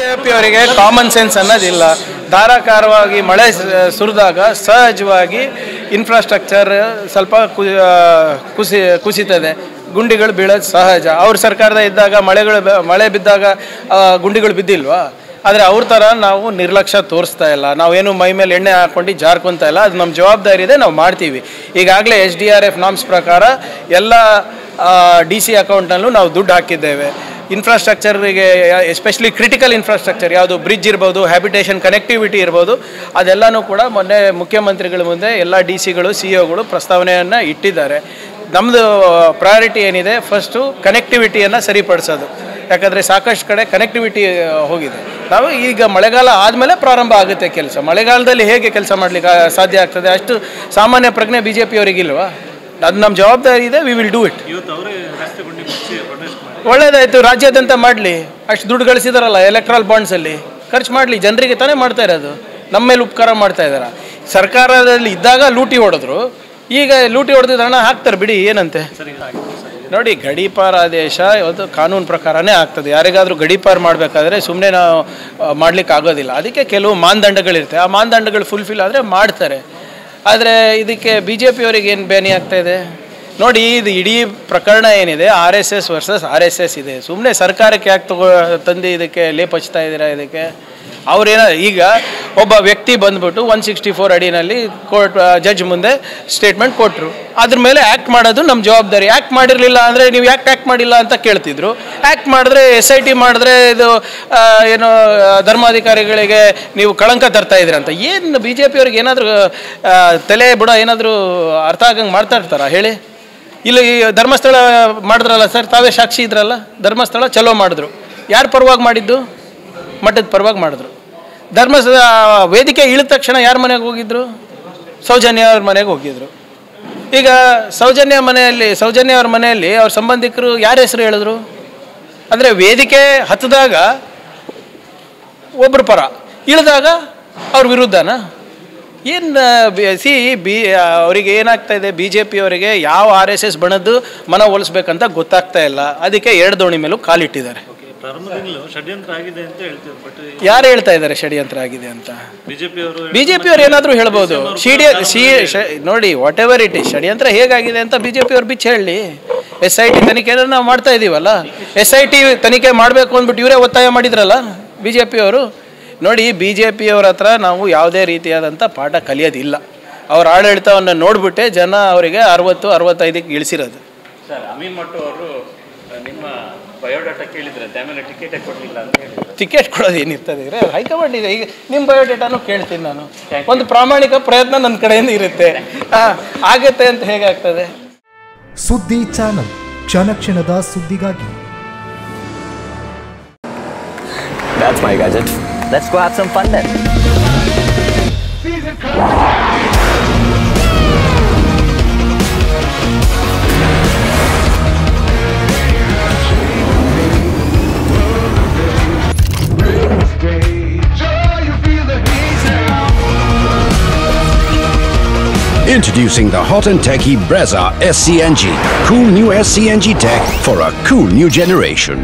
BJP ಅವರಿಗೆ common sense ಅನ್ನೋದಿಲ್ಲ. ಧಾರಾಕಾರವಾಗಿ ಮಳೆ ಸುರಿದಾಗ ಸಹಜವಾಗಿ ಇನ್ಫ್ರಾಸ್ಟ್ರಕ್ಚರ್ ಸ್ವಲ್ಪ ಕುಸಿತದೆ, ಗುಂಡಿಗಳು ಬೀಳೋದು ಸಹಜ. ಅವ್ರ ಸರ್ಕಾರದ ಇದ್ದಾಗ ಮಳೆ ಬಿದ್ದಾಗ ಗುಂಡಿಗಳು ಬಿದ್ದಿಲ್ವಾ? ಆದರೆ ಅವ್ರ ಥರ ನಾವು ನಿರ್ಲಕ್ಷ್ಯ ತೋರಿಸ್ತಾ ಇಲ್ಲ. ನಾವೇನು ಮೈ ಮೇಲೆ ಎಣ್ಣೆ ಹಾಕ್ಕೊಂಡು ಜಾರ್ಕೊತಾ ಇಲ್ಲ. ಅದು ನಮ್ಮ ಜವಾಬ್ದಾರಿ ಇದೆ, ನಾವು ಮಾಡ್ತೀವಿ. ಈಗಾಗಲೇ SDRF ನಾಮ್ಸ್ ಪ್ರಕಾರ ಎಲ್ಲ DC ಅಕೌಂಟ್ನಲ್ಲೂ ನಾವು ದುಡ್ಡು ಹಾಕಿದ್ದೇವೆ. ಇನ್ಫ್ರಾಸ್ಟ್ರಕ್ಚರಿಗೆ ಎಸ್ಪೆಷಲಿ ಕ್ರಿಟಿಕಲ್ ಇನ್ಫ್ರಾಸ್ಟ್ರಕ್ಚರ್ ಯಾವುದು ಬ್ರಿಡ್ಜ್ ಇರ್ಬೋದು, ಹ್ಯಾಬಿಟೇಷನ್ ಕನೆಕ್ಟಿವಿಟಿ ಇರ್ಬೋದು, ಅದೆಲ್ಲನೂ ಕೂಡ ಮೊನ್ನೆ ಮುಖ್ಯಮಂತ್ರಿಗಳ ಮುಂದೆ ಎಲ್ಲ DCಗಳು CEOಗಳು ಪ್ರಸ್ತಾವನೆಯನ್ನು ಇಟ್ಟಿದ್ದಾರೆ. ನಮ್ಮದು ಪ್ರಯಾರಿಟಿ ಏನಿದೆ, ಫಸ್ಟು ಕನೆಕ್ಟಿವಿಟಿಯನ್ನು ಸರಿಪಡಿಸೋದು. ಯಾಕಂದರೆ ಸಾಕಷ್ಟು ಕಡೆ ಕನೆಕ್ಟಿವಿಟಿ ಹೋಗಿದೆ. ನಾವು ಈಗ ಮಳೆಗಾಲ ಆದಮೇಲೆ ಪ್ರಾರಂಭ ಆಗುತ್ತೆ ಕೆಲಸ. ಮಳೆಗಾಲದಲ್ಲಿ ಹೇಗೆ ಕೆಲಸ ಮಾಡಲಿಕ್ಕೆ ಸಾಧ್ಯ ಆಗ್ತದೆ? ಅಷ್ಟು ಸಾಮಾನ್ಯ ಪ್ರಜ್ಞೆ BJP ಅವರಿಗಿಲ್ವಾ? ಅದು ನಮ್ಮ ಜವಾಬ್ದಾರಿ ಇದೆ. We will do it. ಒಳ್ಳೇದಾಯಿತು, ರಾಜ್ಯಾದ್ಯಂತ ಮಾಡಲಿ. ಅಷ್ಟು ದುಡ್ಡು ಗಳಿಸಿದಾರಲ್ಲ ಎಲೆಕ್ಟ್ರಲ್ ಬಾಂಡ್ಸಲ್ಲಿ, ಖರ್ಚು ಮಾಡಲಿ. ಜನರಿಗೆ ತಾನೇ ಮಾಡ್ತಾ ಇರೋದು, ನಮ್ಮ ಮೇಲೆ ಉಪಕಾರ ಮಾಡ್ತಾ ಇದ್ದಾರೆ. ಸರ್ಕಾರದಲ್ಲಿ ಇದ್ದಾಗ ಲೂಟಿ ಹೊಡೆದ್ರು, ಈಗ ಲೂಟಿ ಹೊಡೆದಿದ್ದು ಹಣ ಹಾಕ್ತಾರೆ ಬಿಡಿ, ಏನಂತೆ. ನೋಡಿ, ಗಡೀಪಾರ ಆದೇಶ ಇವತ್ತು ಕಾನೂನು ಪ್ರಕಾರನೇ ಆಗ್ತದೆ. ಯಾರಿಗಾದರೂ ಗಡೀಪಾರು ಮಾಡಬೇಕಾದ್ರೆ ಸುಮ್ಮನೆ ನಾವು ಮಾಡಲಿಕ್ಕೆ ಆಗೋದಿಲ್ಲ. ಅದಕ್ಕೆ ಕೆಲವು ಮಾನದಂಡಗಳಿರ್ತವೆ. ಆ ಮಾನದಂಡಗಳು ಫುಲ್ಫಿಲ್ ಆದರೆ ಮಾಡ್ತಾರೆ. ಆದರೆ ಇದಕ್ಕೆ BJP ಅವರಿಗೆ ಏನು ಬೇನೆ ಆಗ್ತಾಯಿದೆ ನೋಡಿ. ಇದು ಇಡೀ ಪ್ರಕರಣ ಏನಿದೆ RSS ವರ್ಸಸ್ RSS ಇದೆ. ಸುಮ್ಮನೆ ಸರ್ಕಾರಕ್ಕೆ ಯಾಕೆ ತಂದು ಇದಕ್ಕೆ ಲೇಪ್ ಹಚ್ತಾ ಇದ್ದೀರಾ? ಇದಕ್ಕೆ ಅವರೇನ ಈಗ ಒಬ್ಬ ವ್ಯಕ್ತಿ ಬಂದ್ಬಿಟ್ಟು 164 ಅಡಿನಲ್ಲಿ ಕೋರ್ಟ್ ಜಡ್ಜ್ ಮುಂದೆ ಸ್ಟೇಟ್ಮೆಂಟ್ ಕೊಟ್ಟರು. ಅದ್ರ ಮೇಲೆ ಆ್ಯಕ್ಟ್ ಮಾಡೋದು ನಮ್ಮ ಜವಾಬ್ದಾರಿ. ಆ್ಯಕ್ಟ್ ಮಾಡಿರಲಿಲ್ಲ ಅಂದರೆ ನೀವು ಯಾಕೆ ಆ್ಯಕ್ಟ್ ಮಾಡಿಲ್ಲ ಅಂತ ಕೇಳ್ತಿದ್ರು. ಆ್ಯಕ್ಟ್ ಮಾಡಿದ್ರೆ SIT ಮಾಡಿದ್ರೆ ಇದು ಏನು ಧರ್ಮಾಧಿಕಾರಿಗಳಿಗೆ ನೀವು ಕಳಂಕ ತರ್ತಾ ಇದ್ದೀರ ಅಂತ. ಏನು BJP ಅವ್ರಿಗೆ ಏನಾದರೂ ತಲೆ ಬುಡ ಏನಾದರೂ ಅರ್ಥ ಆಗಂಗೆ ಮಾತಾಡ್ತಾರಾ ಹೇಳಿ? ಇಲ್ಲಿ ಧರ್ಮಸ್ಥಳ ಮಾಡಿದ್ರಲ್ಲ ಸರ್, ತಾವೇ ಸಾಕ್ಷಿ ಇದ್ರಲ್ಲ. ಧರ್ಮಸ್ಥಳ ಚಲೋ ಮಾಡಿದ್ರು. ಯಾರು ಪರವಾಗಿ ಮಾಡಿದ್ದು? ಮಠದ ಪರವಾಗಿ ಮಾಡಿದ್ರು. ಧರ್ಮಸ್ಥಳ ವೇದಿಕೆ ಇಳಿದ ತಕ್ಷಣ ಯಾರ ಮನೆಗೆ ಹೋಗಿದ್ರು? ಸೌಜನ್ಯ ಅವ್ರ ಮನೆಗೆ ಹೋಗಿದ್ರು. ಈಗ ಸೌಜನ್ಯ ಅವ್ರ ಮನೆಯಲ್ಲಿ ಅವ್ರ ಸಂಬಂಧಿಕರು ಯಾರ ಹೆಸರು ಹೇಳಿದ್ರು? ಅಂದರೆ ವೇದಿಕೆ ಹತ್ತಿದಾಗ ಒಬ್ಬರು ಪರ, ಇಳಿದಾಗ ಅವ್ರ ವಿರುದ್ಧನಾ? ಏನು ಅವರಿಗೆ ಏನಾಗ್ತಾಯಿದೆ, BJP ಅವರಿಗೆ ಯಾವ RSS ಬಣದ್ದು ಮನ ಒಲಿಸ್ಬೇಕಂತ ಗೊತ್ತಾಗ್ತಾ ಇಲ್ಲ. ಅದಕ್ಕೆ ಎರಡು ದೋಣಿ ಮೇಲೂ ಕಾಲಿಟ್ಟಿದ್ದಾರೆ. ಯಾರು ಹೇಳ್ತಾ ಇದ್ದಾರೆ ಷಡ್ಯಂತ್ರ ಆಗಿದೆ ಅಂತ? BJP ಅವರು ಏನಾದರೂ ಹೇಳ್ಬೋದು. ನೋಡಿ, ವಾಟ್ ಎವರ್ ಇಟ್ ಇಸ್, ಷಡ್ಯಂತ್ರ ಹೇಗಾಗಿದೆ ಅಂತ BJP ಅವ್ರು ಬಿಚ್ಚಿ ಹೇಳಿ. SIT ತನಿಖೆ ನಾವು ಮಾಡ್ತಾ ಇದ್ದೀವಲ್ಲ, SIT ತನಿಖೆ ಮಾಡಬೇಕು ಅಂದ್ಬಿಟ್ಟು ಇವರೇ ಒತ್ತಾಯ ಮಾಡಿದ್ರಲ್ಲ BJP ಅವರು. ನೋಡಿ, BJP ಅವರ ಹತ್ರ ನಾವು ಯಾವುದೇ ರೀತಿಯಾದಂಥ ಪಾಠ ಕಲಿಯೋದಿಲ್ಲ. ಅವ್ರ ಆಡಳಿತವನ್ನು ನೋಡಿಬಿಟ್ಟೆ ಜನ ಅವರಿಗೆ 60-65ಕ್ಕೆ ಇಳಿಸಿರೋದು. ಸರ್, ಅಮೀನ್ ಮಟ್ಟು ಅವರು ನಿಮ್ಮ ಬಯೋಡಾಟಾ ಕೇಳಿದ್ರೆ ಆಮೇಲೆ ಟಿಕೆಟ್ ಕೊಡಲಿಲ್ಲ ಅಂತ ಹೇಳಿದ್ರು. ಟಿಕೆಟ್ ಕೊಡೋದು ಏನಿರ್ತದೆ ಹೈಕಮಾಂಡ್ ಇದೆ. ಈಗ ನಿಮ್ಮ ಬಯೋಡೇಟಾನು ಕೇಳ್ತೀನಿ ನಾನು. ಒಂದು ಪ್ರಾಮಾಣಿಕ ಪ್ರಯತ್ನ ನನ್ನ ಕಡೆಯಿಂದ ಇರುತ್ತೆ. ಆಗುತ್ತೆ ಅಂತ ಹೇಗಾಗ್ತದೆ? ಸುದ್ದಿ ಚಾನಲ್, ಕ್ಷಣ ಕ್ಷಣದ ಸುದ್ದಿಗಾಗಿ. That's my gadget. Let's go have some fun then. Introducing the hot and techy Brezza SCNG. Cool new SCNG tech for a cool new generation.